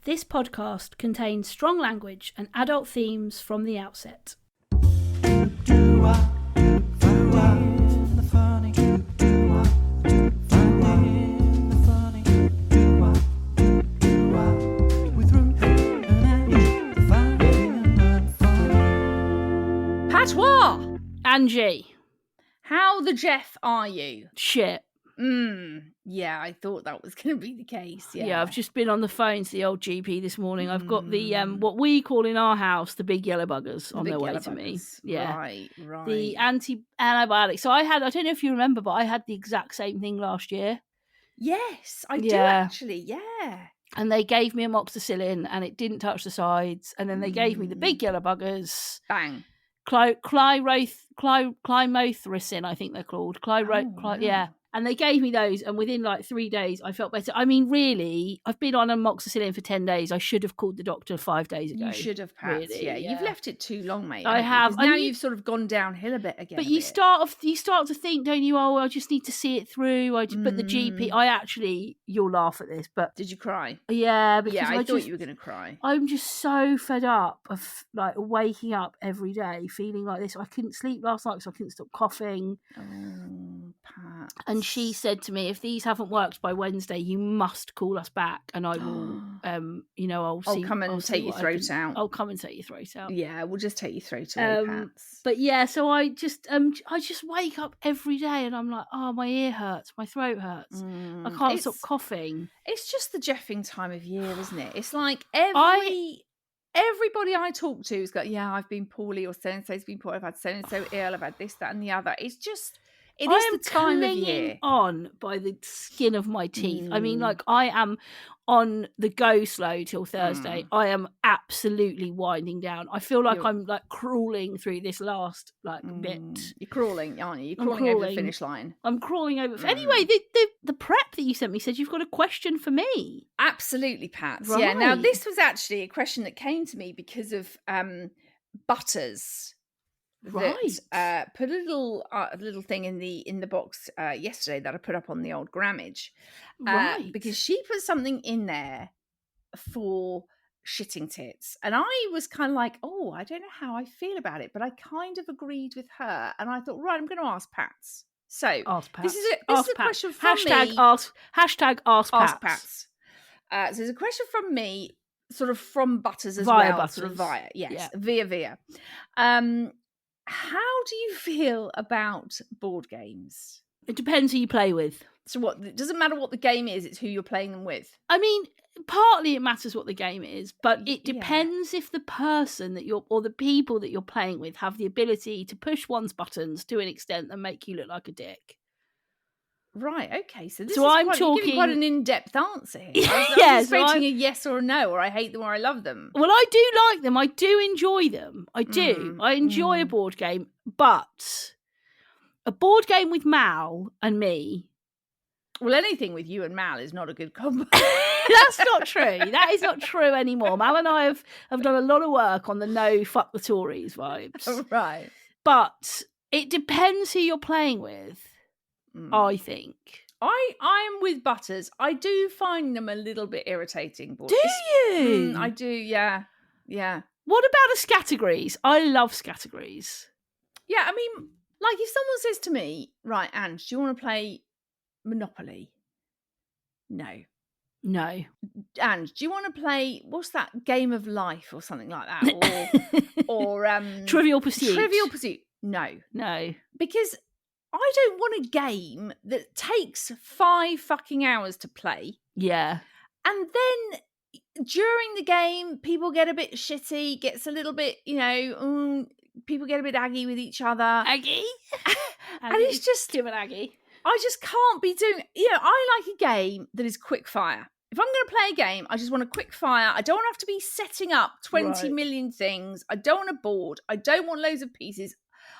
This podcast contains strong language and adult themes from the outset. Patois! Ange. How the Jeff are you? Shit. Yeah, I thought that was going to be the case. Yeah, I've just been on the phone to the old GP this morning. I've got the what we call in our house the big yellow buggers on their way to me. Yeah, right. The antibiotics. So I don't know if you remember, but I had the exact same thing last year. Yes, I do actually. Yeah. And they gave me amoxicillin, and it didn't touch the sides. And then they gave me the big yellow buggers. Bang. Climothricin, I think they're called. Yeah. And they gave me those, and within like 3 days, I felt better. I mean, really, I've been on amoxicillin for 10 days. I should have called the doctor 5 days ago. You should have, Pat. Really, yeah, you've left it too long, mate. I have. Now you've sort of gone downhill a bit again. But you start to think, don't you? Oh, I just need to see it through. But the GP, you'll laugh at this, but did you cry? Yeah, because I thought you were going to cry. I'm just so fed up of like waking up every day feeling like this. I couldn't sleep last night because I couldn't stop coughing. Oh, Pat. And she said to me, if these haven't worked by Wednesday, you must call us back, and I will, I'll come and take your throat out. I'll come and take your throat out. Yeah, we'll just take your throat away, Pats. But yeah, so I just wake up every day, and I'm like, oh, my ear hurts, my throat hurts, I can't stop coughing. It's just the Jeffing time of year, isn't it? It's like everybody I talk to has got, I've been poorly, or so and so's been poorly. I've had so and so ill. I've had this, that, and the other. It's just. It is the time of year. On by the skin of my teeth. I mean, like, I am on the go slow till Thursday. I am absolutely winding down. I feel like I'm like crawling through this last bit. You're crawling, aren't you? You're crawling over the finish line. I'm crawling over. Anyway, the prep that you sent me said you've got a question for me. Absolutely, Pat. Right. Yeah. Now, this was actually a question that came to me because of Butters. Right. That, put a little thing in the box yesterday that I put up on the old Grammage. Right. Because she put something in there for shitting tits. And I was kind of like, oh, I don't know how I feel about it, but I kind of agreed with her. And I thought, right, I'm going to ask Pats. So ask Pats. This is a question from me. Hashtag ask Pats. So there's a question from me, sort of from Butters as via well. Butters. Sort of via, yes, yeah. via. How do you feel about board games? It depends who you play with. So what? It doesn't matter what the game is, it's who you're playing them with. I mean, partly it matters what the game is, but it depends if the person or the people that you're playing with have the ability to push one's buttons to an extent that make you look like a dick. Right, okay. So I'm talking... You're giving quite an in-depth answer here. I was expecting a yes or a no, or I hate them or I love them. Well, I do like them. I do enjoy them. I do. I enjoy a board game, but a board game with Mal and me... Well, anything with you and Mal is not a good combo. That's not true. That is not true anymore. Mal and I have done a lot of work on the no fuck the Tories vibes. Right. But it depends who you're playing with. I think. I am with Butters. I do find them a little bit irritating. Do you? I do, yeah. Yeah. What about the categories? I love categories. Yeah, I mean, like if someone says to me, right, Ange, do you want to play Monopoly? No. Ange, do you want to play, what's that, Game of Life or something like that? Or Trivial Pursuit. Trivial Pursuit. No. Because I don't want a game that takes 5 fucking hours to play. Yeah. And then during the game, people get a bit shitty, gets a little bit, people get a bit aggy with each other. Aggy? And it's just... Give an aggy. I just can't be doing... I like a game that is quick fire. If I'm going to play a game, I just want a quick fire. I don't want to have to be setting up 20 million things. I don't want a board. I don't want loads of pieces.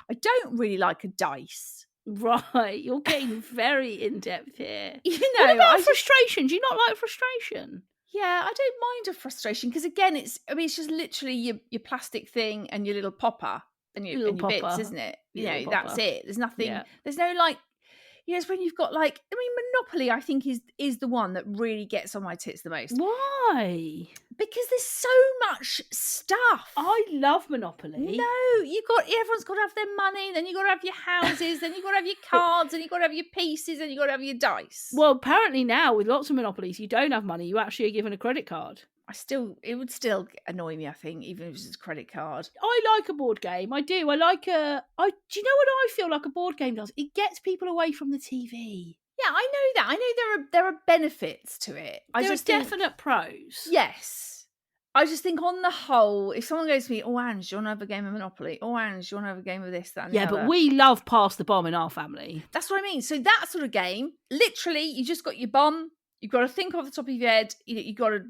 I don't really like a dice. Right, you're getting very in-depth here. What about frustration? Do you not like frustration? Yeah, I don't mind a frustration because again, it's just literally your plastic thing and your little popper and your bits, isn't it? That's it. There's nothing. Yeah. There's no like. it's when you've got like, I mean, Monopoly, I think is the one that really gets on my tits the most. Why? Because there's so much stuff. I love Monopoly. No, everyone's got to have their money, then you've got to have your houses, then you've got to have your cards, and you've got to have your pieces, and you've got to have your dice. Well, apparently now with lots of Monopolies, you don't have money. You actually are given a credit card. It would still annoy me, I think, even if it was a credit card. I like a board game. I do. Do you know what I feel like a board game does? It gets people away from the TV. Yeah, I know that. I know there are benefits to it. There are definite pros. Yes. I just think on the whole, if someone goes to me, oh, Ange, do you want to have a game of Monopoly? Oh, Ange, do you want to have a game of this, that, and the other? But we love pass the bomb in our family. That's what I mean. So that sort of game, literally, you just got your bomb. You've got to think off the top of your head. You've got to,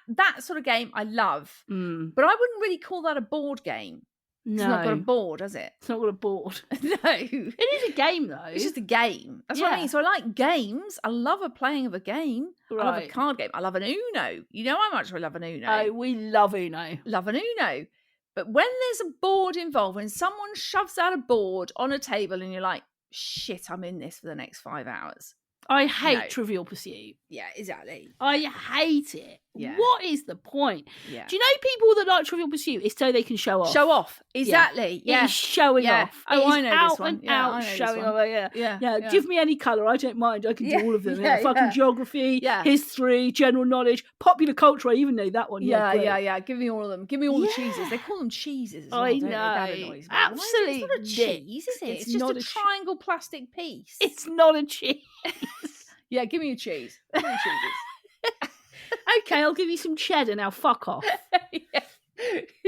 that sort of game I love. Mm. But I wouldn't really call that a board game. No. It's not got a board, has it? It's not got a board. No. It is a game, though. It's just a game. That's what I mean. So I like games. I love a playing of a game. Right. I love a card game. I love an Uno. You know how much I love an Uno. Oh, we love Uno. Love an Uno. But when there's a board involved, when someone shoves out a board on a table and you're like, shit, I'm in this for the next 5 hours. I hate Trivial Pursuit. Yeah, exactly. I hate it. Yeah. What is the point? Yeah. Do you know people that like Trivial Pursuit? It's so they can show off. Show off. Exactly. Yeah. It is showing off. Oh, I know this one. Out showing off. Yeah. Give me any colour. I don't mind. I can do all of them. Fucking geography, history, general knowledge, popular culture. I even know that one. Yeah. Give me all of them. Give me all the cheeses. They call them cheeses as well, I know. That annoys me. Absolutely. It's not a cheese, is it? It's just a triangle plastic piece. It's not a cheese. Yeah, give me a cheese. Give me cheeses. Okay, I'll give you some cheddar now. Fuck off.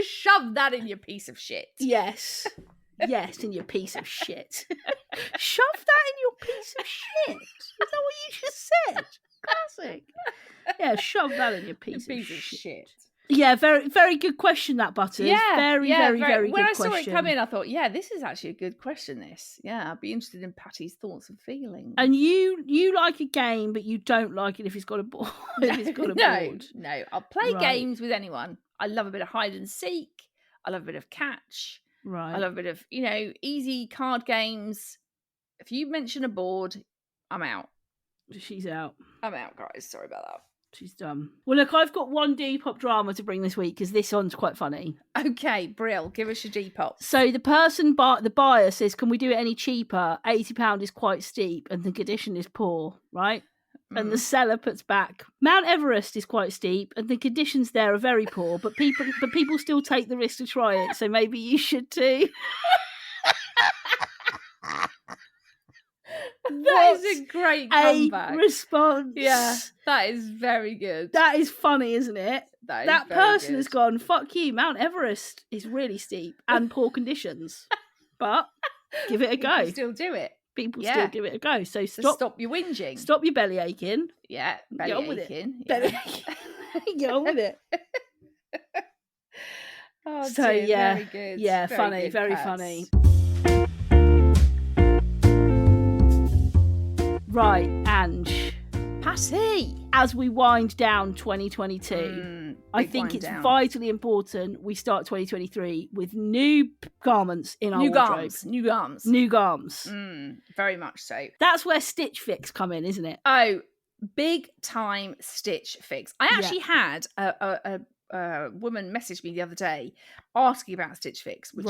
Shove that in your piece of shit. Yes, in your piece of shit. Shove that in your piece of shit. Is that what you just said? Classic. Yeah, shove that in your piece of shit. Yeah, very, very good question, that, Butters. Yeah, very good question. When I saw it come in, I thought, this is actually a good question, this. Yeah, I'd be interested in Patty's thoughts and feelings. And you like a game, but you don't like it if it's got a board. No. I'll play games with anyone. I love a bit of hide and seek. I love a bit of catch. Right. I love a bit of, easy card games. If you mention a board, I'm out. She's out. I'm out, guys. Sorry about that. She's done. Well, look, I've got one Depop drama to bring this week because this one's quite funny. Okay, Brill, give us your Depop. So the buyer says, can we do it any cheaper? £80 is quite steep and the condition is poor, right? And the seller puts back, Mount Everest is quite steep and the conditions there are very poor, but people still take the risk to try it, so maybe you should too. That is a great comeback. Response. Yeah, that is very good. That is funny, isn't it? That person has gone, fuck you, Mount Everest is really steep and poor conditions. But give it a go. People still do it. People still give it a go. So stop your whinging. Stop your belly aching. Yeah, belly aching. Belly aching. Get on with it. Oh, so dear, very good. Yeah, very funny, good, very Pats. funny. Right, Ange. Patty. As we wind down 2022, I think it's vitally important we start 2023 with new garments in our wardrobe. New garms. Very much so. That's where Stitch Fix come in, isn't it? Oh, big time Stitch Fix. I actually had a woman message me the other day asking about Stitch Fix, which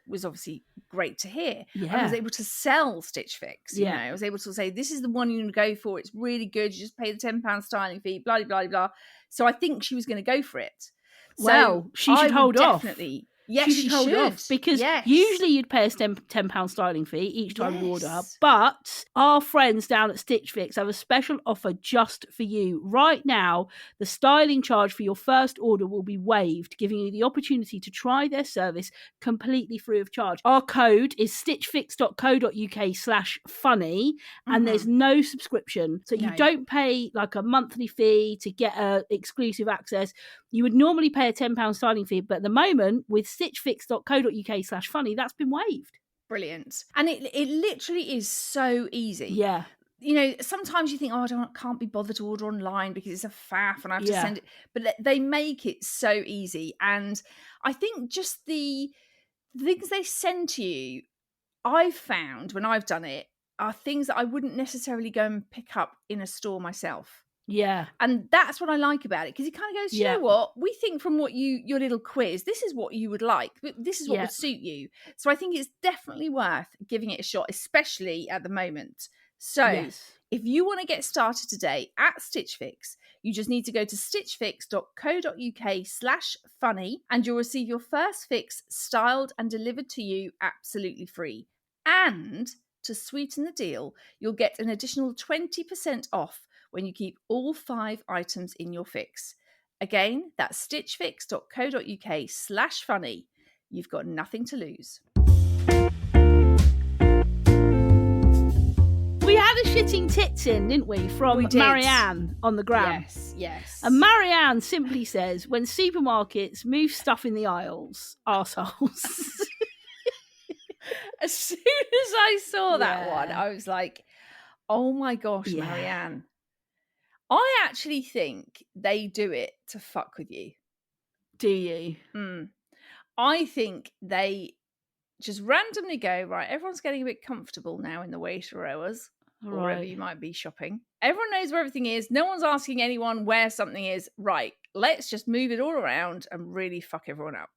was obviously great to hear. Yeah. I was able to sell Stitch Fix. I was able to say, this is the one you're going to go for. It's really good. You just pay the £10 styling fee, blah, blah, blah, blah. So I think she was going to go for it. Well, she should hold off. Definitely. Yes, she hold should. Off because usually you'd pay a £10 styling fee each time you order. But our friends down at Stitch Fix have a special offer just for you. Right now, the styling charge for your first order will be waived, giving you the opportunity to try their service completely free of charge. Our code is stitchfix.co.uk/funny, and there's no subscription. So you don't pay like a monthly fee to get exclusive access. You would normally pay a £10 styling fee, but at the moment, with stitchfix.co.uk/funny, that's been waived. Brilliant. And it literally is so easy. Yeah. Sometimes you think, I can't be bothered to order online because it's a faff and I have to send it. But they make it so easy. And I think just the things they send to you, I've found when I've done it, are things that I wouldn't necessarily go and pick up in a store myself. Yeah. And that's what I like about it, because it kind of goes, you know what? We think from what your little quiz, this is what you would like. This is what would suit you. So I think it's definitely worth giving it a shot, especially at the moment. So if you want to get started today at Stitch Fix, you just need to go to stitchfix.co.uk/funny and you'll receive your first fix styled and delivered to you absolutely free. And to sweeten the deal, you'll get an additional 20% off when you keep all 5 items in your fix. Again, that's stitchfix.co.uk/funny. You've got nothing to lose. We had a shitting tits in, didn't we, from Marianne on the gram. Yes. And Marianne simply says, when supermarkets move stuff in the aisles, arseholes. As soon as I saw that one, I was like, oh my gosh, Marianne. I actually think they do it to fuck with you. Do you? I think they just randomly go, right, everyone's getting a bit comfortable now in the waiter hours, or wherever you might be shopping. Everyone knows where everything is. No one's asking anyone where something is. Right, let's just move it all around and really fuck everyone up.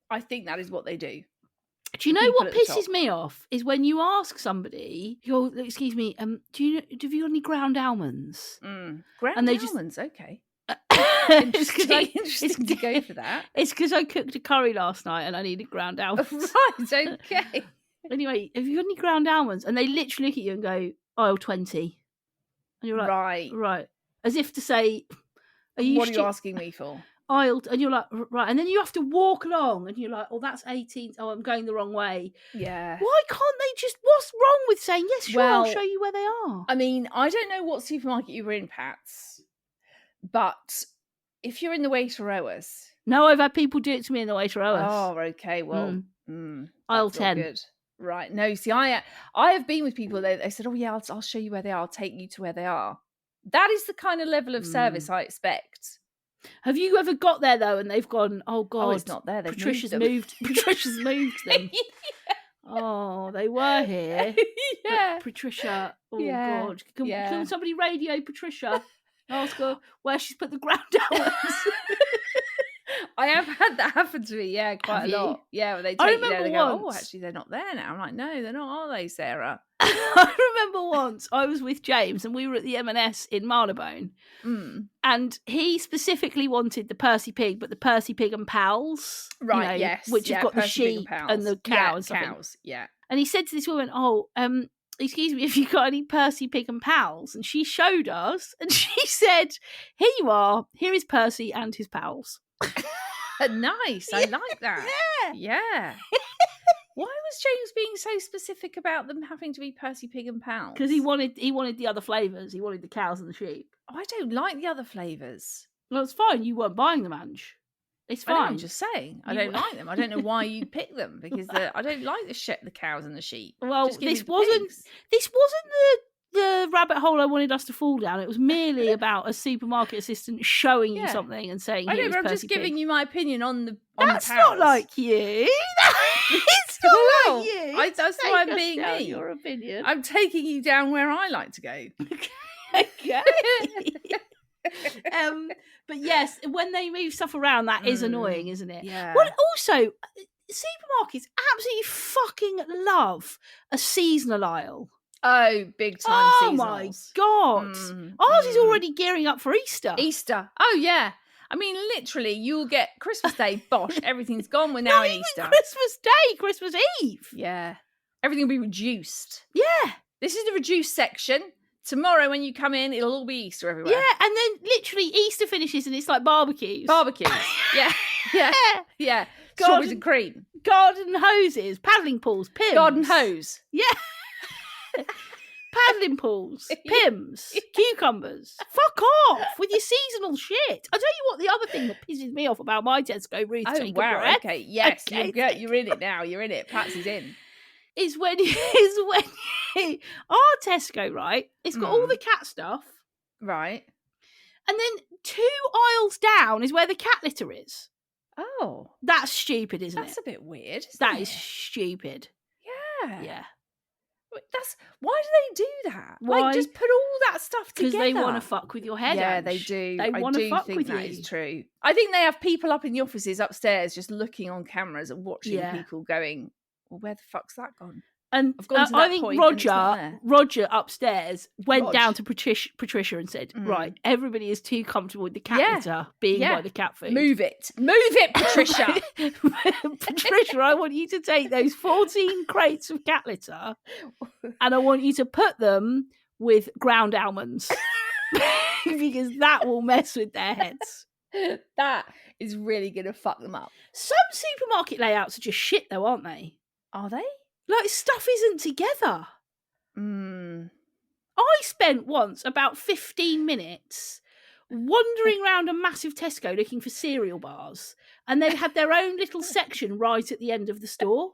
I think that is what they do. Do you know what pisses me off is when you ask somebody, you go, excuse me, have you got any ground almonds? Ground almonds, okay. Interesting to go for that. It's because I cooked a curry last night and I needed ground almonds. Right, okay. Anyway, have you got any ground almonds? And they literally look at you and go, aisle 20. And you're like, right. As if to say, what are you asking me for? Aisle, and you're like, right. And then you have to walk along and you're like, oh, that's 18. Oh, I'm going the wrong way. Yeah. Why can't they just, what's wrong with saying, yes, sure, I'll show you where they are? I mean, I don't know what supermarket you were in, Pats, but if you're in the waiter hours. No, I've had people do it to me in the waiter hours. Oh, okay. Well, aisle 10. Good. Right. No, see, I have been with people that they said, oh, yeah, I'll show you where they are. I'll take you to where they are. That is the kind of level of service I expect. Have you ever got there though, and they've gone, oh God, oh, it's not there. Patricia's moved. Patricia's moved them. Oh, they were here. But Patricia. Oh God, can somebody radio Patricia? Ask her where she's put the ground almonds. I have had that happen to me. Yeah, quite a lot. Yeah, when they take you there, they go, oh, actually, they're not there now. I'm like, no, they're not, are they, Sarah? I remember once I was with James and we were at the M&S in Marylebone, and he specifically wanted the Percy Pig, but the Percy Pig and Pals, right? Yes, which have got Percy the sheep and the cow and stuff. Cows, yeah. And he said to this woman, excuse me, have you got any Percy Pig and Pals? And she showed us, and she said, here you are. Here is Percy and his pals. Nice. I like that. Yeah. Why was James being so specific about them having to be Percy Pig and Pals? Because he wanted the other flavours. He wanted the cows and the sheep. I don't like the other flavours. Well, it's fine. You weren't buying them, Ange. It's fine. I'm just saying. I don't like them. I don't know why you pick them, because I don't like the cows and the sheep. Well, this wasn't the rabbit hole I wanted us to fall down. It was merely about a supermarket assistant showing you something and saying, I know, but I'm just giving you my opinion on the That's the not like you. It's not like you. That's why I'm being me. Your opinion. I'm taking you down where I like to go. Okay. But yes, when they move stuff around, that is annoying, isn't it? Yeah. Well, also, supermarkets absolutely fucking love a seasonal aisle. Oh, big time seasonals. My God. Ours is already gearing up for Easter. Oh, yeah. I mean, literally, you'll get Christmas Day, bosh, everything's gone. We're now in Easter. Christmas Day, Christmas Eve. Yeah. Everything will be reduced. Yeah. This is the reduced section. Tomorrow, when you come in, it'll all be Easter everywhere. Yeah, and then literally Easter finishes and it's like barbecues. Yeah. Strawberries and cream. Garden hoses, paddling pools, Pims. Garden hose. Yeah. Paddling pools, Pims, cucumbers. Fuck off with your seasonal shit. I'll tell you what, the other thing that pisses me off about my Tesco, Ruth, take a breath. Okay, yes, okay. You're in it now. You're in it. Patsy's in. Is when our Tesco, right? It's got all the cat stuff, right, and then 2 aisles down is where the cat litter is. Oh, that's stupid, isn't it? That's a bit weird. That is stupid. Yeah. Why do they do that? Why? Like, just put all that stuff together. Because they want to fuck with your head. Yeah, Ange. they do. They want to fuck with you. That is true. I think they have people up in the offices upstairs just looking on cameras and watching people going, well, where the fuck's that gone? And I've gone to that I think point Roger upstairs went down to Patricia and said, right, everybody is too comfortable with the cat litter being by the cat food. Move it, Patricia. Patricia, I want you to take those 14 crates of cat litter and I want you to put them with ground almonds because that will mess with their heads. That is really going to fuck them up. Some supermarket layouts are just shit though, aren't they? Are they? Like, stuff isn't together. I spent once about 15 minutes wandering around a massive Tesco looking for cereal bars, and they had their own little section right at the end of the store.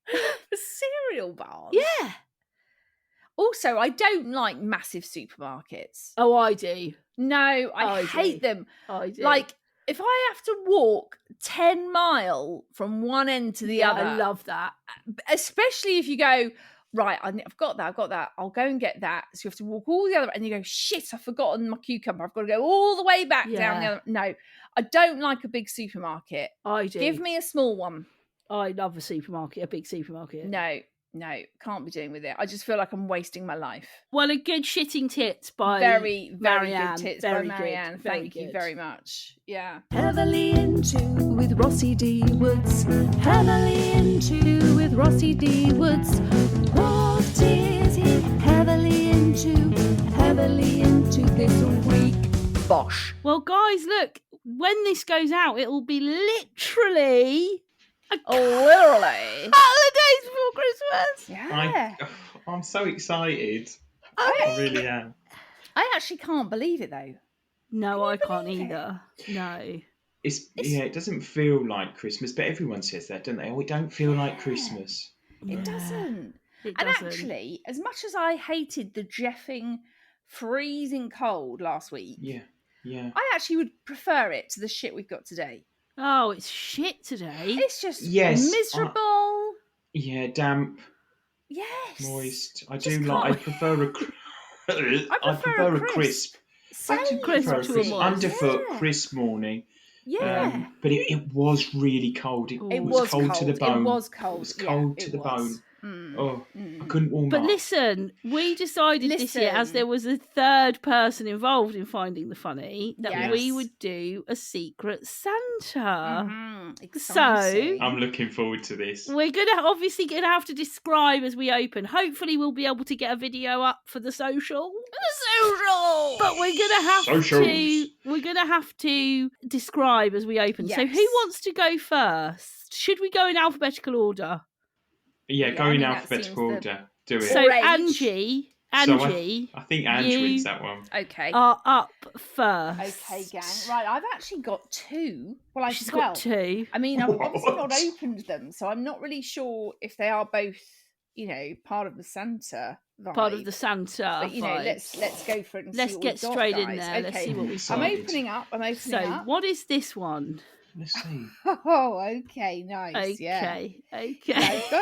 For cereal bars? Yeah. Also, I don't like massive supermarkets. Oh, I do. No, I hate them. I do. Like, if I have to walk 10 miles from one end to the other. I love that. Especially if you go, right, I've got that. I'll go and get that. So you have to walk all the other, and you go, shit, I've forgotten my cucumber. I've got to go all the way back down the other. No, I don't like a big supermarket. I do. Give me a small one. I love a big supermarket. No, can't be doing with it. I just feel like I'm wasting my life. Well, a good shitting tits by very Marianne. Good tits very by Marianne. Good. Thank you very much. Yeah. Heavily into with Rossi D. Woods. Heavily into with Rossi D. Woods. What is he heavily into? Heavily into this week. Bosh. Well, guys, look, when this goes out, it will be literally literally holidays before Christmas. Yeah. I'm so excited. I really am. I actually can't believe it though. No, I can't either. No. It doesn't feel like Christmas, but everyone says that, don't they? Oh, it don't feel like Christmas. It doesn't. It and doesn't. Actually, as much as I hated the jeffing, freezing cold last week, yeah, I actually would prefer it to the shit we've got today. Oh, it's shit today. It's just miserable. Damp. Yes. Moist. I prefer a crisp. Underfoot, crisp morning. Yeah. But it was really cold. It was cold to the bone. It was cold. It was cold to the bone. I couldn't warm up. But listen, we decided this year, as there was a third person involved in finding the funny, that we would do a secret Santa. So I'm looking forward to this. We're obviously gonna have to describe as we open. Hopefully, we'll be able to get a video up for the social. But we're gonna have to describe as we open. Yes. So who wants to go first? Should we go in alphabetical order? Yeah, go in alphabetical order. Do it. So Angie, I think Ange wins that one. Okay. Are up first. Okay, gang. Right, I've actually got two. Well, she's got two. I mean, I've obviously not opened them, so I'm not really sure if they are both, part of the Santa vibe. Part of the Santa But, vibes. let's go for it and let's see what get we've got, straight guys. in there. Let's see what we've got. I'm opening up. So, what is this one? Let's see. Oh, okay, nice. Okay.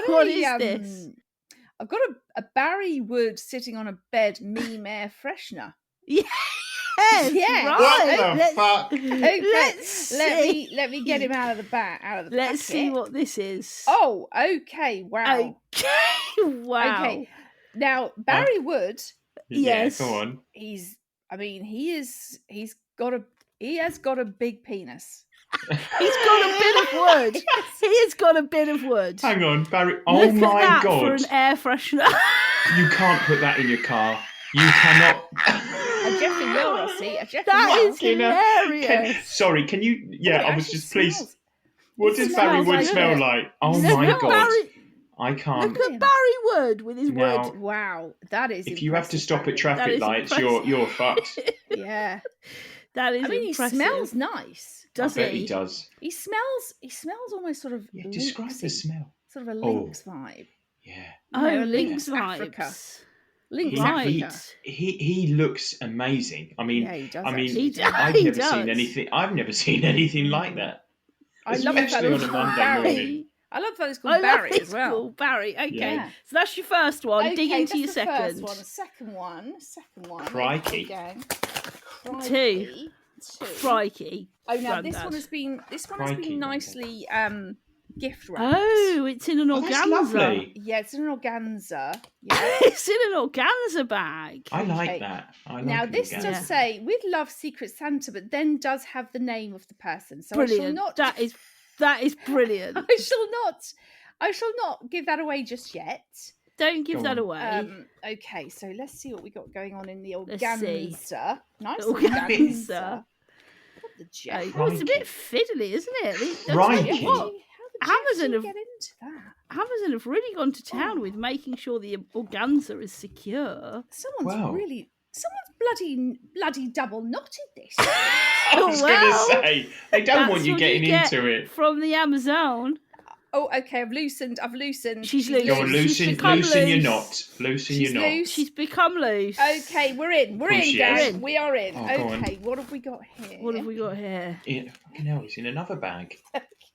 What is this? I've got a Barry Wood sitting on a bed meme air freshener. Yes, right. What the fuck? Okay, let me get him out of the packet. Let's see what this is. Oh, okay, wow. Wow. Okay, now Barry Wood. Yes, go on. He has got a big penis. He's got a bit of wood. He has got a bit of wood. Hang on, Barry. Look my at that God. For an air freshener. You can't put that in your car. You cannot. A Jeffrey will, Rossi. That is hilarious. Sorry, can you... Yeah, I was just pleased. What does Barry Wood smell like? Oh my God. I can't. Look at Barry Wood with his wood. Wow, that is If you have to stop at traffic lights, you're fucked. Yeah. That is he smells nice. Does I bet he does. He smells almost sort of describe the smell. Sort of a lynx vibe. Yeah. Lynx Africa. Lynx he looks amazing. I mean, he does. I've never seen anything like that. I love it. On a Monday morning. I love that it's called Barry it's as well. Called Barry. Okay, Yeah. so that's your first one. Okay, Dig into that's your the second. First one. Second one. Crikey. Again. Two. Crikey. Oh, now Grandad. this one has been Crikey, nicely gift wrapped. Oh, it's in an Oh, that's organza. lovely. Yeah, it's an organza. Yeah. It's in an organza bag. I like Okay. that. Now this organza. does say with love, Secret Santa, but then does have the name of the person. So Brilliant. I shall not. That is brilliant. I shall not give that away just yet. Don't give Go that on. away. Okay, so let's see what we got going on in the Let's see. organza. Nice Organza. organza. What the jet? Oh, it's a bit fiddly, isn't it? Crikey. What? How Amazon did have get into that? Amazon have really gone to town with making sure the organza is secure. Someone's bloody double knotted this. I was going Well, to say, they don't That's want you what getting get into it. from the Amazon. Oh, okay. I've loosened. She's loose. Go on, She's loosen become your loose. knot. Loosen She's your knot. loose. She's become loose. Okay, we're in. We're course in, she gang. is. We are in. Oh, go on. Okay, what have we got here? What have we got here? Yeah, fucking hell, it's in another bag.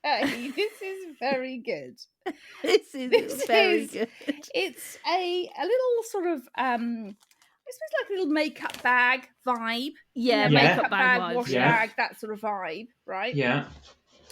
Okay, this is very good. This is This very is- good. It's a little sort of I suppose like a little makeup bag vibe. Yeah, Yeah. makeup bag vibes. wash Yeah. bag, that sort of vibe, right? Yeah.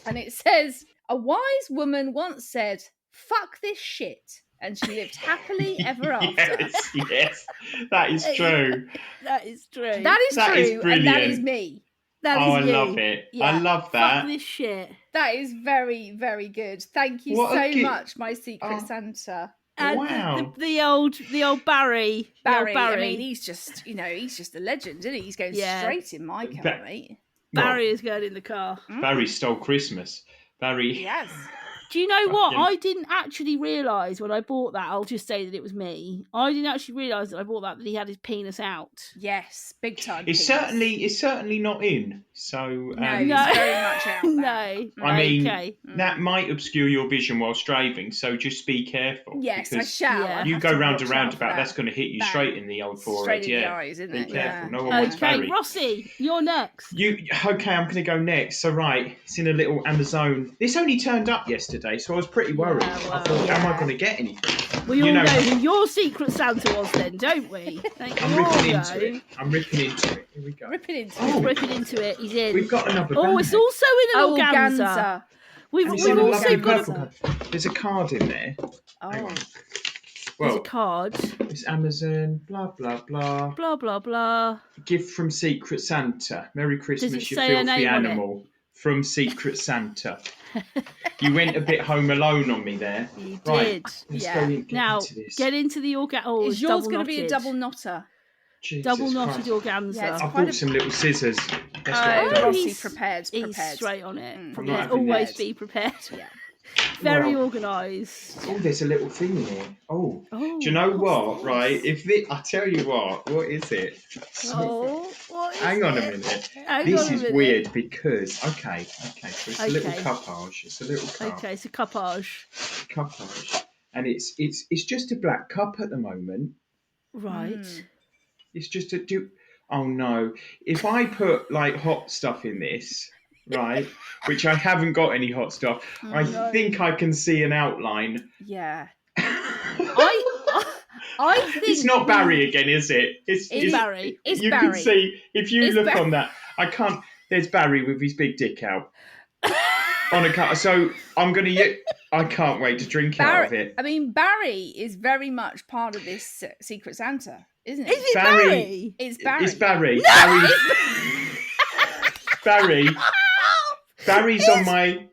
And it says, a wise woman once said, "Fuck this shit," and she lived happily ever after. Yes, that is true. That is true. That is That is true, and that is brilliant. me. That Oh, I is you. love it. Yeah. I love that. Fuck this shit. That is very, very good. Thank you What a so gi- much, my secret Oh. Santa. And Wow. the old Barry. The old Barry, Barry. I mean, he's just a legend, isn't he? He's going Yeah. straight in my car, mate. Barry is going in the car. Barry stole Christmas. Barry. Yes. Do you know what? Fucking- I didn't actually realise when I bought that. I'll just say that it was me. I didn't actually realise that I bought that he had his penis out. Yes, big time. It's penis. certainly not in. So No, No. it's very much out there. No. I mean, Okay. that might obscure your vision while driving. So just be careful. Yes, I because shall. Yeah. I You have go to round watch a out roundabout. for That's that. going to hit you Bang. straight in the old forehead. Straight in the Yeah. eyes, isn't Be it? careful. Yeah. No one wants Okay, Barry. Rossi, you're next. Okay, I'm going to go next. So right, it's in a little Amazon. This only turned up yesterday, so I was pretty worried. Yeah, well, I thought, am I yeah. going to get anything? We You all know- know who your secret Santa was then, don't we? I'm We all ripping know. into it. I'm ripping into it. Here we go. Ripping into Oh. it. Ripping into it, he's in. We've got another Oh, bag. it's also in an Oh, organza. organza. We've And it's we've in a also lovely got purple card. There's a card in there. Hang Oh. on. there's a Well, card. it's Amazon, blah, blah, blah. Blah blah blah. Gift from Secret Santa. Merry Christmas, it you say her filthy name on it? animal. From Secret Santa. You went a bit home alone on me there. You Right. did. Let's Yeah. go in, get Now into this. get into the organza. Oh, Is it's yours going to be a double knotter? Jesus double knotted Christ. organza? Yeah, it's I've quite bought a- some little scissors. That's what I've done. Rossi he's- prepared. He's straight on it. Mm. I'm not Yes, having always this. be prepared. Yeah. Very Well- organised. Oh, there's a little thing in here. Oh. Oh, Do you know what's what, this? right? I tell you what is it? Oh, what is Hang on a it? minute. Hang This on a is minute. weird because, okay, so it's a little Okay. cuppage. It's a little cup. Okay, it's a cuppage. Cuppage. And it's just a black cup at the moment. Right. Mm. It's just oh no. If I put like hot stuff in this, right, which I haven't got any hot stuff, I no. think I can see an outline. Yeah. I think It's not Barry again, is it? It's Barry. It's you Barry. can see if you It's look Barry. on that. I can't. There's Barry with his big dick out on a cut. So I'm gonna. I can't wait to drink out of it. I mean, Barry is very much part of this Secret Santa, isn't it? Is it Barry. Barry? It's Barry. It's Barry. Barry. Barry's on my. Barry.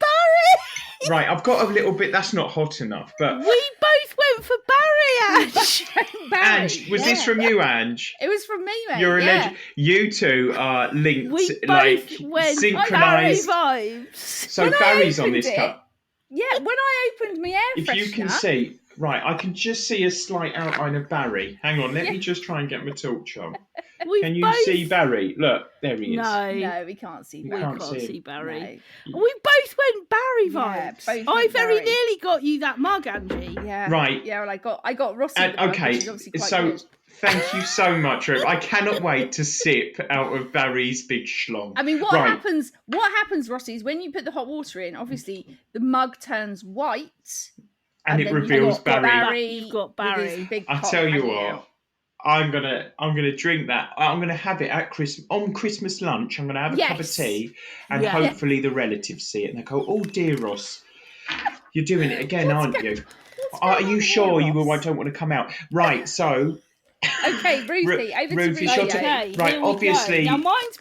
Right, I've got a little bit. That's not hot enough, but We both went for Barry, Ange. Barry. Ange, was yeah. this from you, Ange? It was from me, mate. You're a yeah. legend. You two are linked, We both like went Barry synchronized. vibes. So When I Barry's on opened this it- cup. Yeah, when I opened my air If freshener, you can see, Right, I can just see a slight outline of Barry. Hang on, let me just try and get my torch on. Can you see Barry? Look, there he is. No, we can't see We Barry. can't see see Barry. No. We both went Barry Yeah, vibes. both I went very Barry. nearly got you that mug, Angie. Yeah. Right. Yeah, well, I got Rossi the mug, Okay, which is obviously quite so good. thank you so much, Ruth. I cannot wait to sip out of Barry's big schlong. I mean, what happens, Rossi, is when you put the hot water in, obviously the mug turns white. And it then reveals you've got Barry. You've got with his Barry. big I cock tell you hanging what, out. I'm gonna drink that. I'm gonna have it at Christmas lunch. I'm gonna have a cup of tea, and hopefully the relatives see it and they go, "Oh dear, Ross, you're doing it again, aren't you? Are you sure you don't want to come out?" Right, so. Okay, Ruthie, over to Ruth, it's your Ruthie. turn. Right, obviously. Now mine's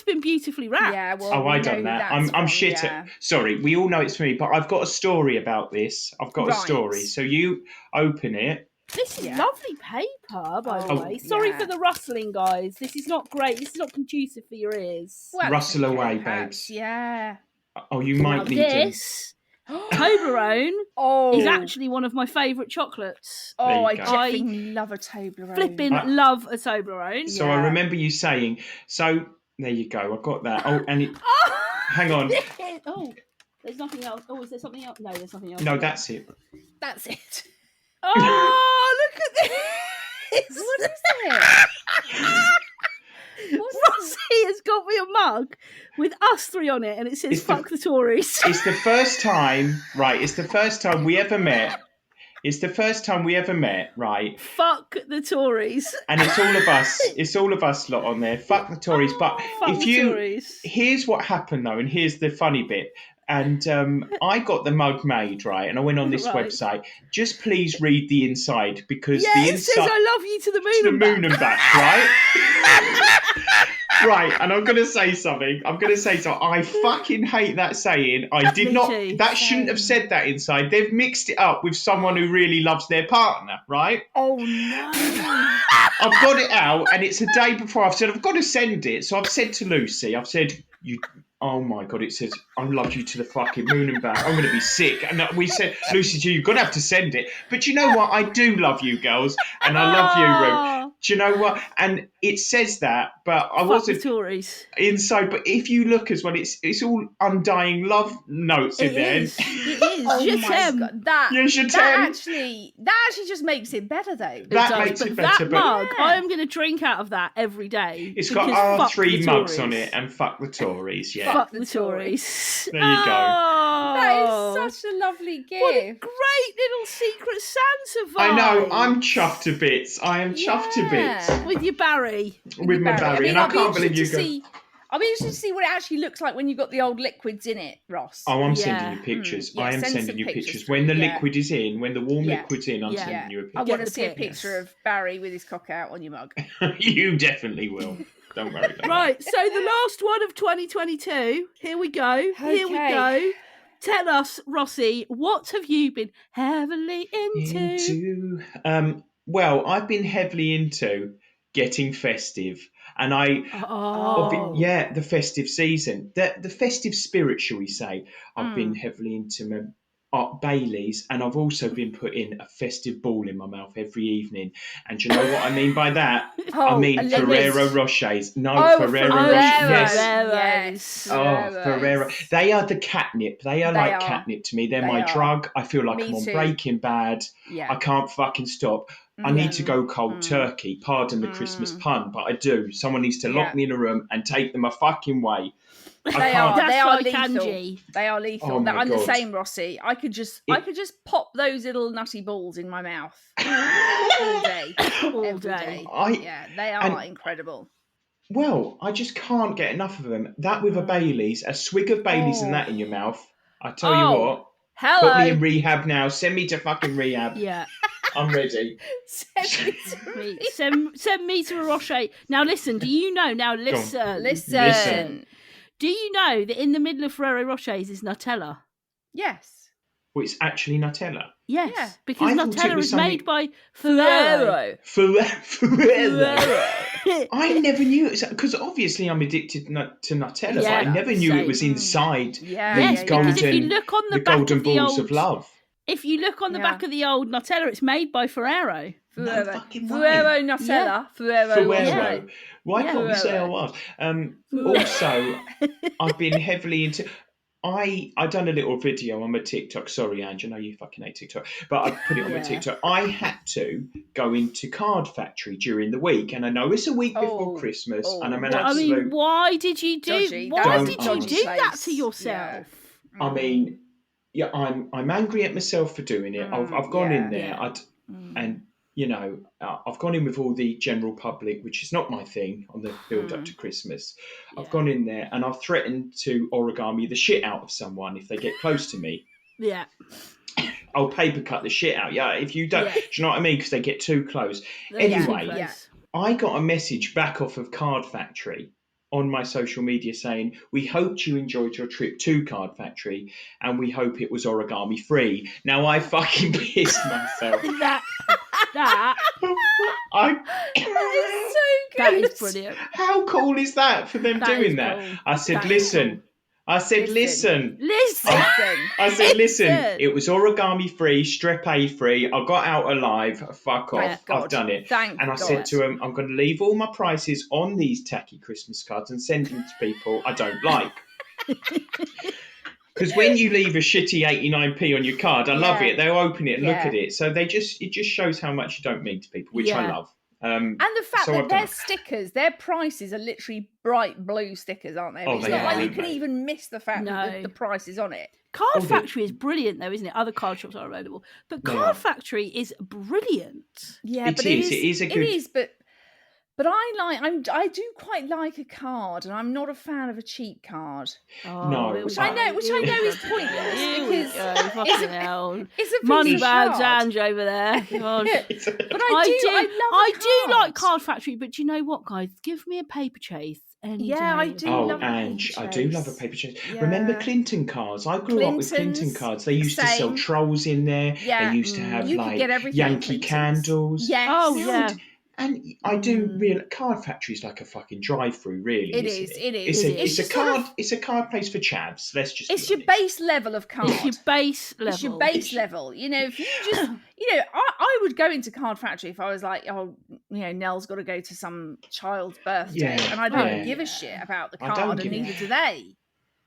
been beautifully wrapped. Yeah, well, I done that. I'm shit at. Sorry, we all know it's for me, but I've got a story about this. I've got a story. So you open it. This is lovely paper, by the way. Sorry for the rustling, guys. This is not great. This is not conducive for your ears. Well, Rustle away, perhaps, babes. Yeah. Oh, you might need this. Toblerone is actually one of my favourite chocolates. Oh, I flipping love a Toblerone. Flipping love a Toblerone. So I remember you saying, so there you go, I got that. Oh, and it, hang on. Oh, there's nothing else. Oh, is there something else? No, there's nothing else. No, that's it. That's it. Oh, look at this. What is it? Rossi has got me a mug with us three on it, and it says "Fuck the Tories." It's the first time, right? It's the first time we ever met. It's the first time we ever met, right? Fuck the Tories. And it's all of us. It's all of us lot on there. Fuck the Tories. But here's what happened though, and here's the funny bit. And I got the mug made, right? And I went on this website. Just please read the inside because the inside it says "I love you to the moon and back," right? Right, and I'm going to say something. I fucking hate that saying. I did not. That shouldn't have said that inside. They've mixed it up with someone who really loves their partner, right? Oh, no. I've got it out, and it's a day before. I've said, I've got to send it. So I've said to Lucy, oh my God, it says, "I love you to the fucking moon and back." I'm going to be sick. And we said, Lucy, you're going to have to send it. But you know what? I do love you, girls. And I love you, Ruth. Do you know what? And it says that, but I wasn't inside. But if you look as well, it's all undying love notes in there. It is. Oh my God. That actually just makes it better, though. That makes it better. That mug, I am going to drink out of that every day. It's got our three mugs on it and "Fuck the Tories." Yeah. Fuck the Tories. There you go. That is such a lovely gift. What a great little Secret Santa vibe. I know. I'm chuffed to bits. I am chuffed to bits. With your Barry. With my Barry. And I can't believe you go. I'll be interested to see what it actually looks like when you've got the old liquids in it, Ross. Oh, I'm sending you pictures. I am sending you pictures. When the liquid is in, when the warm liquid's in, I'm sending you a picture. I want to see a picture of Barry with his cock out on your mug. You definitely will. Don't worry. Right, so the last one of 2022. Here we go. Here we go. Tell us, Rossi, what have you been heavily into? Well, I've been heavily into getting festive. And the festive season, the festive spirit, shall we say. I've been heavily into Bailey's, and I've also been putting a festive ball in my mouth every evening. And do you know what I mean by that? I mean Ferrero Rochers. Ferrero Rochers. Yes. Ferrero. They are the catnip. They are catnip to me. They're my drug. I feel like I'm on Breaking Bad. Yeah. I can't fucking stop. I need to go cold turkey. Pardon the Christmas pun, but I do. Someone needs to lock me in a room and take them a fucking way. They are lethal. Angie. They are lethal. Oh I'm the same, Rossi. I could just pop those little nutty balls in my mouth all day, every day. They are incredible. Well, I just can't get enough of them. That with a Bailey's, a swig of Bailey's and that in your mouth. I tell you what. Hello. Put me in rehab now. Send me to fucking rehab. Yeah. I'm ready. Send me to a Rocher. Now listen, do you know? Now listen. Do you know that in the middle of Ferrero Rochers is Nutella? Yes. Well, it's actually Nutella. Yes, because Nutella is made by Ferrero. Ferrero. I never knew it because obviously I'm addicted to Nutella, but I never knew it was inside these golden, because if you look on the golden balls of love. If you look on the back of the old Nutella, it's made by Ferrero. No fucking way. Ferrero Nutella. Ferrero. Why Yeah. can't we say ours? Also, I've been heavily into. I done a little video on my TikTok. Sorry, Ange, I know you fucking hate TikTok, but I put it on my TikTok. I had to go into Card Factory during the week, and I know it's a week before Christmas, and I'm an absolute. I mean, why did you do? Dodgy. Why did you Dodgy do place. that to yourself? I mean, yeah, I'm angry at myself for doing it. I've gone in there, and you know, I've gone in with all the general public, which is not my thing on the build up to Christmas. I've gone in there and I've threatened to origami the shit out of someone if they get close to me. Yeah. I'll paper cut the shit out. Yeah, if you don't, do you know what I mean? Because they get too close. Anyway, I got a message back off of Card Factory on my social media saying, we hoped you enjoyed your trip to Card Factory and we hope it was origami free. Now I fucking pissed myself. That is so good. That is brilliant. How cool is that for them doing that? Cool. I said, listen. I said, listen. I said, listen. It was origami free, strep A free. I got out alive. Fuck off. I've done it. I said to them, I'm going to leave all my prices on these tacky Christmas cards and send them to people I don't like. Because when you leave a shitty 89p on your card, I love it. They'll open it and look at it. So it just shows how much you don't mean to people, which I love. And the fact that their stickers, their prices are literally bright blue stickers, aren't they? It's not like you can even miss the fact that the price is on it. Card Factory is brilliant, though, isn't it? Other card shops are available, but Card Factory is brilliant. Yeah, it is. But I do quite like a card, and I'm not a fan of a cheap card. Which I know is pointless because it's a money bags, card. Ange over there. God. But I do like Card Factory, but you know what, guys? Give me a paper chase. I do. love Ange, I do love a paper chase. Yeah. Remember Clinton cards? I grew up with Clinton cards. They used to sell trolls in there. Yeah. They used to have Yankee candles. Yes. Oh yeah. And I do real Card Factory's like a fucking drive-through, really. It is. It's a card place for chavs. Let's just. It's your base level of card. It's your base level. It's your base level. You know, if you just, I would go into Card Factory if I was like, Nell's got to go to some child's birthday, and I don't give a shit about the card, and neither do they.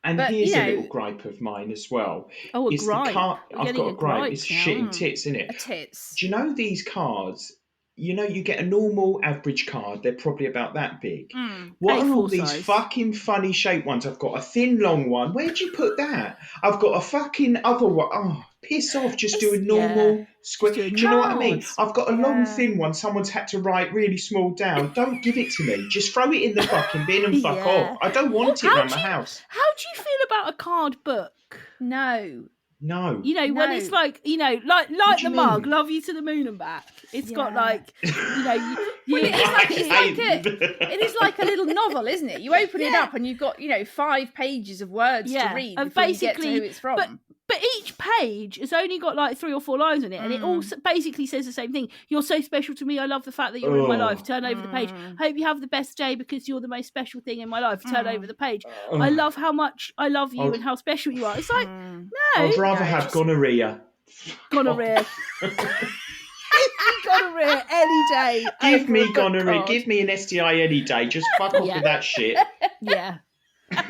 And here's a little gripe of mine as well. Oh, a gripe. I've got a gripe. It's shitting tits, isn't it? A tits. Do you know these cards? You get a normal average card, they're probably about that big. What are all these fucking funny shaped ones? I've got a thin, long one. Where'd you put that? I've got a fucking other one. Oh, piss off. Just do a normal square. Do you know what I mean? I've got a long, thin one. Someone's had to write really small down. Don't give it to me. Just throw it in the fucking bin and fuck off. I don't want it around my house. How do you feel about a card book? No. No. When it's like, like the mug, love you to the moon and back. It's got like, it is like a little novel, isn't it? You open it up and you've got, 5 pages of words to read before you get to who it's from. But each page has only got like 3 or 4 lines on it, and it all basically says the same thing. You're so special to me. I love the fact that you're in my life. Turn over the page. Hope you have the best day because you're the most special thing in my life. Turn over the page. I love how much I love you and how special you are. It's like, no. I'd rather have gonorrhea. Gonorrhea. Gonorrhea any day. Give me gonorrhea. Give me an STI any day. Just fuck off with that shit. Yeah.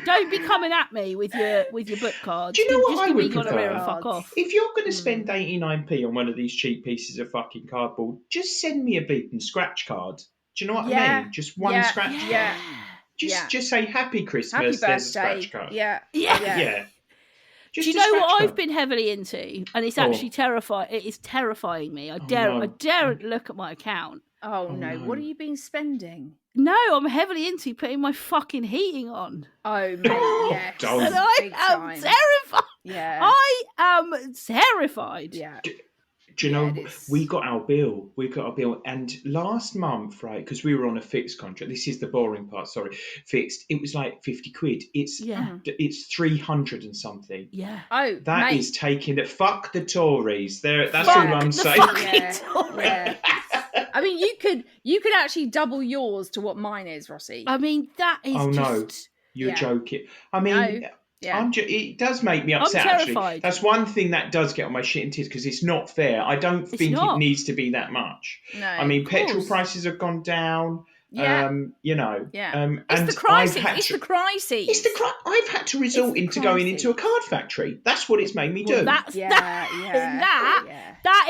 Don't be coming at me with your book cards. Do you know what Just I would prefer? And fuck off. If you're going to spend 89p on one of these cheap pieces of fucking cardboard, just send me a beep and scratch card. Do you know what I mean? Just one scratch card. Yeah. Just say Happy Christmas. Happy birthday. There's a scratch card. Yeah. Do you know what I've been heavily into? And it's actually terrifying. It is terrifying me. I daren't look at my account. Oh no! What have you been spending? No, I'm heavily into putting my fucking heating on. Oh, mate, yes. And I am terrified. Yeah. I am terrified. Yeah. Do you know, we got our bill. And last month, right, because we were on a fixed contract. This is the boring part, sorry. Fixed. It was like 50 quid. It's 300 and something. Yeah. Oh, that is taking it. Fuck the Tories. That's all I'm saying. Yeah. I mean, you could actually double yours to what mine is, Rossi. I mean, that is no. You're joking. I mean, Yeah. It does make me upset, I'm actually. terrified. That's one thing that does get on my shit and tits, because it's not fair. I don't think not. it needs to be that much. No. I mean, Of petrol course. prices have gone down. Yeah. You know. Yeah. It's and the crisis. I've had It's to, the crisis. It's the I've had to resort the into going crisis. into a card factory. That's what it's made me do. That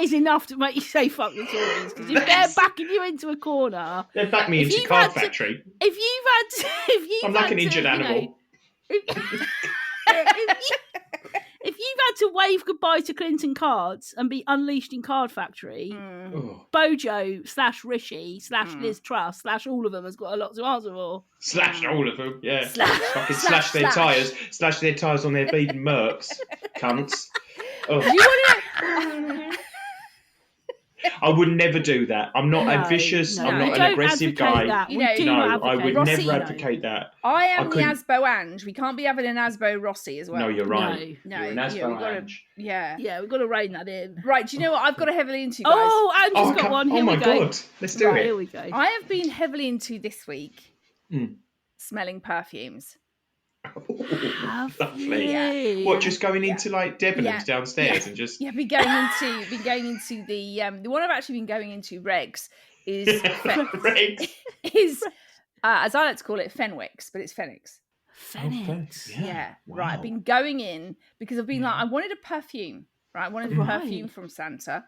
is enough to make you say fuck the Tories, because if they're backing you into a corner, They back me into card factory. If you've I'm like an injured animal. If you've had to wave goodbye to Clinton cards and be unleashed in Card Factory, Bojo / Rishi / Liz Truss / all of them has got a lot to answer for. / all of them, yeah. Fucking slash their tyres on their bleeding Mercs, cunts. Oh. You want to? I would never do that. I'm not ambitious. I'm not an aggressive guy. That. I would Rossi, never advocate that. I am the Asbo Ange. We can't be having an Asbo Rossi as well. No, you're right. No, you're an Asbo Ange. Yeah, we've got to rein that in. Right, do you know what I've got to heavily into, guys? Oh, Ange's got one. Here we go. God. Let's do it. Here we go. I have been heavily into this week smelling perfumes. Lovely. Yeah. What, just going into like Debenhams downstairs and just been going into the one I've actually been going into regs is Regs. is as I like to call it Fenwicks, but it's Phoenix. Phoenix. Yeah. Wow. Right. I've been going in because I've been like, I wanted a perfume. Right. I wanted a perfume from Santa.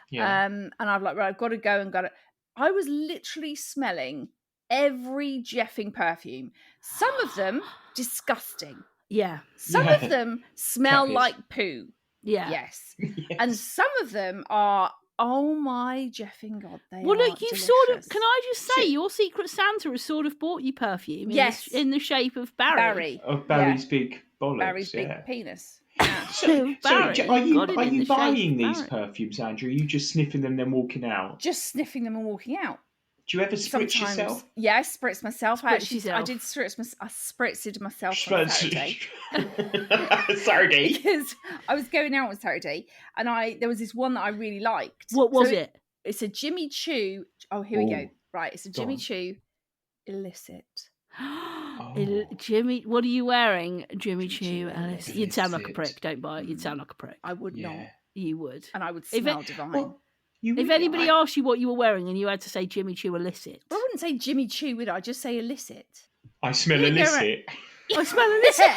Yeah. And I've like, right, I've got to go and got it. I was literally smelling every jeffing perfume. Some of them disgusting. Yeah. Some of them smell like poo. Yeah. Yes. And some of them are, oh my jeffing God, they well, are look, you've delicious. sort of, can I just say, your Secret Santa has sort of bought you perfume in the shape of Barry. Of Barry's big bollocks. Barry's big penis. Yeah. So Barry, are you buying these perfumes, Andrew? Are you just sniffing them then walking out? Just sniffing them and walking out. Do you ever spritz yourself? Yeah, I spritz myself. I spritzed myself on Saturday. Saturday. Because I was going out on Saturday and there was this one that I really liked. What was it? It's a Jimmy Choo. Oh, here we go. Right, it's a Jimmy Choo illicit. Jimmy, what are you wearing, Jimmy Choo? Illicit. You'd sound like a prick. Don't buy it. You'd sound like a prick. I would not. You would. And I would smell divine. Well, if anybody asked you what you were wearing and you had to say Jimmy Choo illicit, I wouldn't say Jimmy Choo, would I? I'd just say illicit. I smell illicit. I smell illicit.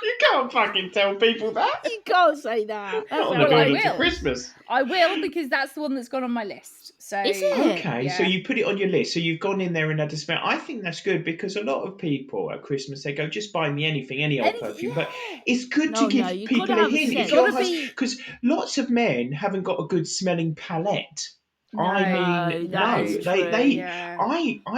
You can't fucking tell people that. You can't say that. Not on the building to Christmas. I will, because that's the one that's gone on my list. So is it? Okay, so you put it on your list. So you've gone in there and had a smell. I think that's good, because a lot of people at Christmas, they go, just buy me anything, any old perfume. Yeah. But it's good to give people a hint. Because lots of men haven't got a good smelling palette. I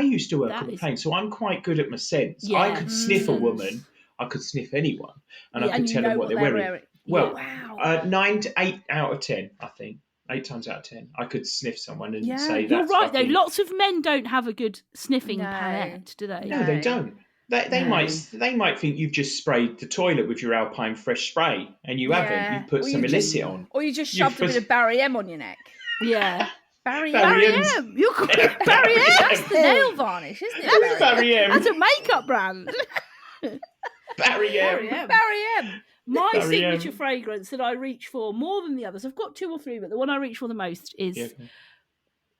used to work on a plane, so I'm quite good at my sense. Yeah. I could sniff a woman. I could sniff anyone, and I could tell them what they're wearing. Well, wow. 9 to 8 out of 10, I think. 8 times out of 10, I could sniff someone and say that. You're right, though. Lots of men don't have a good sniffing palette, do they? No, they don't. They might think you've just sprayed the toilet with your Alpine Fresh spray, and you haven't. You've put some illicit on, or you just shoved a bit of Barry M on your neck. Yeah. Barry M. You're called Barry M. That's the nail varnish, isn't it? Barry M. That's a makeup brand. Barry M. Barry M. My signature fragrance that I reach for more than the others, I've got 2 or 3, but the one I reach for the most is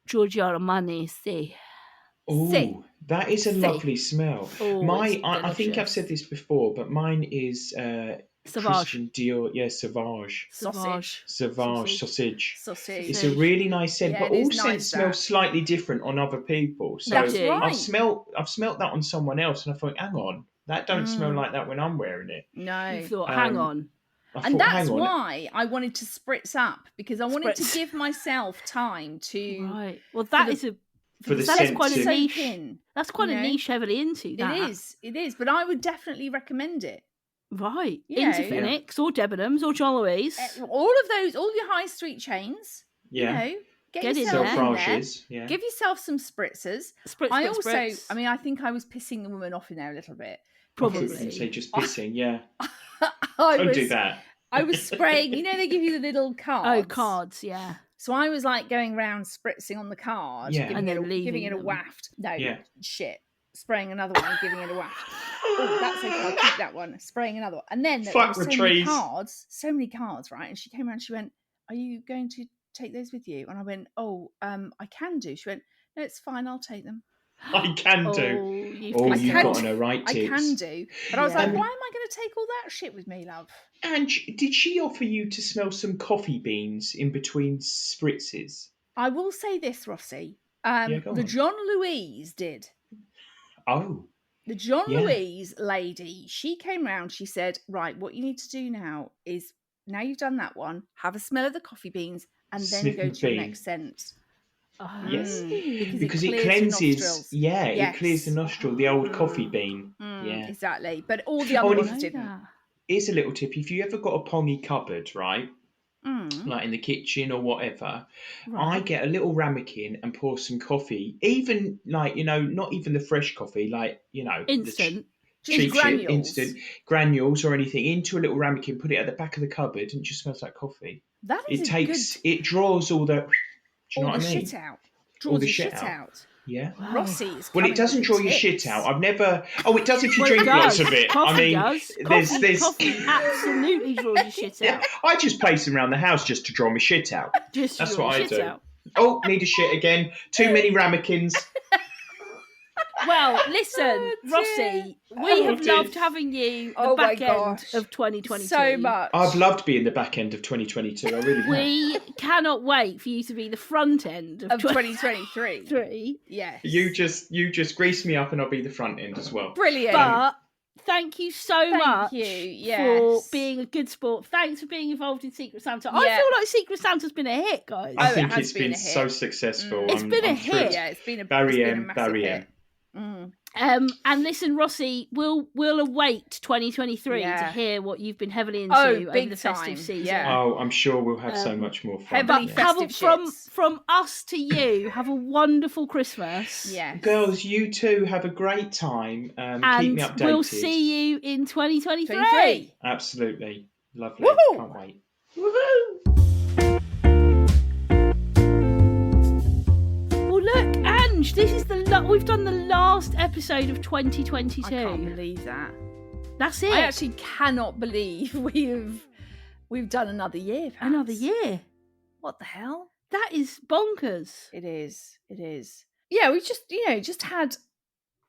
Giorgio Armani C. Oh, that is a lovely smell. Oh, I think I've said this before, but mine is Christian Dior. Yeah, Sauvage. Sausage. It's a really nice scent, but all scents smell slightly different on other people. So I've smelt that on someone else, and I thought, hang on. That don't smell like that when I'm wearing it. No. You thought, hang on. And that's why I wanted to spritz up, because I wanted to give myself time to... Right. Well, that is quite a niche. That's quite a niche heavily into that. It is. But I would definitely recommend it. Right. Into Phoenix or Debenhams or John Louise. All of those, all your high street chains. Yeah. You know. Get yourself in there. Yeah. Give yourself some spritzers. Spritz. I mean, I think I was pissing the woman off in there a little bit. Probably. Say just pissing, yeah. Don't do that. I was spraying, they give you the little cards. Oh, cards, yeah. So I was like going around spritzing on the card, giving it a waft. No, shit. Spraying another one, giving it a waft. oh, that's okay, I'll keep that one. Spraying another one. And then there Fuck were the so many trees. cards, right? And she came around, she went, are you going to take those with you? And I went, I can do. She went, no, it's fine, I'll take them. I can do. Oh, you've Oh, taken you've can got do. to know right I tips. can do. But I was like, Yeah. why am I going to take all that shit with me, love? Ange, did she offer you to smell some coffee beans in between spritzes? I will say this, Rossi. Yeah, go The on. John Louise did. Oh, The John yeah. Louise lady, she came round, she said, right, what you need to do now is, now you've done that one, have a smell of the coffee beans and then Sniff go and to your bean. next scent. Yes. Because it clears your cleanses. nostrils. Yeah, Yes. it clears the nostril, the old coffee bean. Yeah. Exactly. But all the other and ones if- didn't. Here's a little tip. If you ever got a pongy cupboard, right, Mm. like in the kitchen or whatever, I Right. get a little ramekin and pour some coffee. Even like, not even the fresh coffee, like, Instant. Just cheap shit, granules. instant granules or anything into a little ramekin, put it at the back of the cupboard, and it just smells like coffee. That is It draws all the, do you know all what the I mean? shit out. All Draws the your shit shit out. Yeah. Rossi's Well, it coming doesn't with draw the your shit tips. out. I've never. Oh, it does if you Well, it drink lots does. of it. Coffee I mean, does. there's. Coffee absolutely draws your shit Yeah, out. I just place them around the house just to draw my shit out. Just That's draw what your I shit do. out. Oh, need a shit again. Too many ramekins. Well, listen, Rossi, we have dear. loved having you the Oh my back end gosh. of 2022. So much. I've loved being the back end of 2022. I really have. We cannot wait for you to be the front end of 2023. 2023. Yes. You just grease me up, and I'll be the front end as well. Brilliant. But thank you so much you. for Yes. being a good sport. Thanks for being involved in Secret Santa. Yeah. I feel like Secret Santa's been a hit, guys. I it think has it's been been a hit. so successful. It's been a I'm hit. thrilled. Yeah, it's been a Barry it's been a M. massive Barry hit. M. And listen, Rossi, we'll await 2023 to Yeah. hear what you've been heavily into over big the festive time. season. Yeah. Oh, I'm sure we'll have so much more fun. heavily Yeah. festive From us to you, have a wonderful Christmas. Yes. Girls, you too have a great time. Keep And me updated. we'll see you in 2023. 23. Absolutely. Lovely. Woohoo! Can't wait. Well, look, Ange, this is we've done the last episode of 2022. I can't believe that. That's it. I actually cannot believe we've done another year. Perhaps. Another year. What the hell? That is bonkers. It is. It is. Yeah, we just had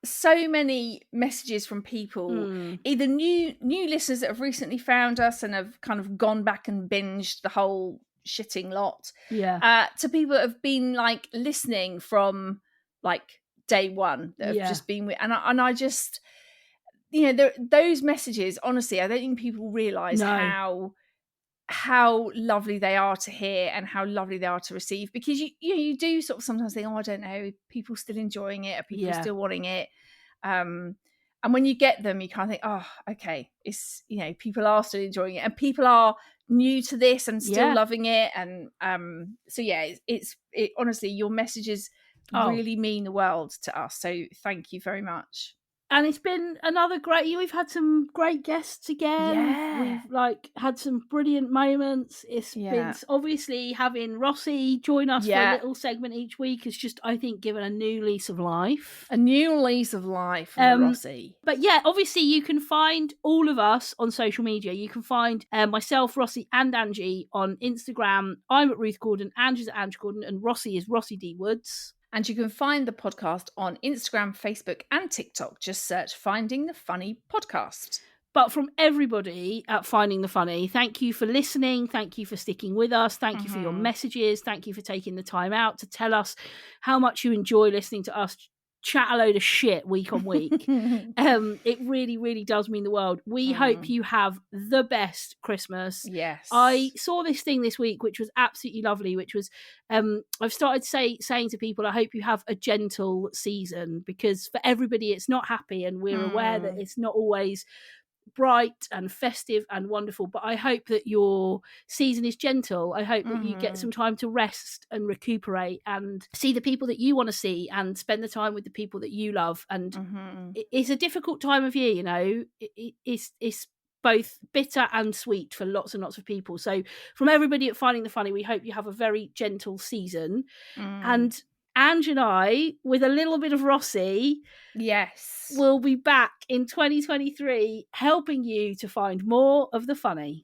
so many messages from people, either new listeners that have recently found us and have kind of gone back and binged the whole shitting lot. Yeah. To people that have been like listening from like day one that have just been with, and I just, those messages, honestly, I don't think people realise how lovely they are to hear and how lovely they are to receive, because you do sort of sometimes think, I don't know, are people still enjoying it? Are people still wanting it? And when you get them, you kind of think, oh, okay, it's, people are still enjoying it and people are new to this and still loving it. And so yeah, it honestly, your messages really mean the world to us. So thank you very much. And it's been another great year. We've had some great guests again. Yeah. We've had some brilliant moments. It's been obviously having Rossi join us for a little segment each week has just, I think, given a new lease of life. A new lease of life for Rossi. But yeah, obviously you can find all of us on social media. You can find myself, Rossi and Angie on Instagram. I'm at Ruth Gordon, Ange is at Ange Gordon, and Rossi is Rossi D. Woods. And you can find the podcast on Instagram, Facebook, and TikTok. Just search Finding the Funny Podcast. But from everybody at Finding the Funny, thank you for listening. Thank you for sticking with us. Thank you for your messages. Thank you for taking the time out to tell us how much you enjoy listening to us chat a load of shit week on week. It really, really does mean the world. We hope you have the best Christmas. Yes. I saw this thing this week, which was absolutely lovely, which was, I've started saying to people, I hope you have a gentle season, because for everybody it's not happy, and we're aware that it's not always bright and festive and wonderful, but I hope that your season is gentle. I hope that you get some time to rest and recuperate and see the people that you want to see and spend the time with the people that you love. And it's a difficult time of year, it's both bitter and sweet for lots and lots of people. So from everybody at Finding the Funny, we hope you have a very gentle season. And Ange and I, with a little bit of Rossi, Yes, will be back in 2023 helping you to find more of the funny.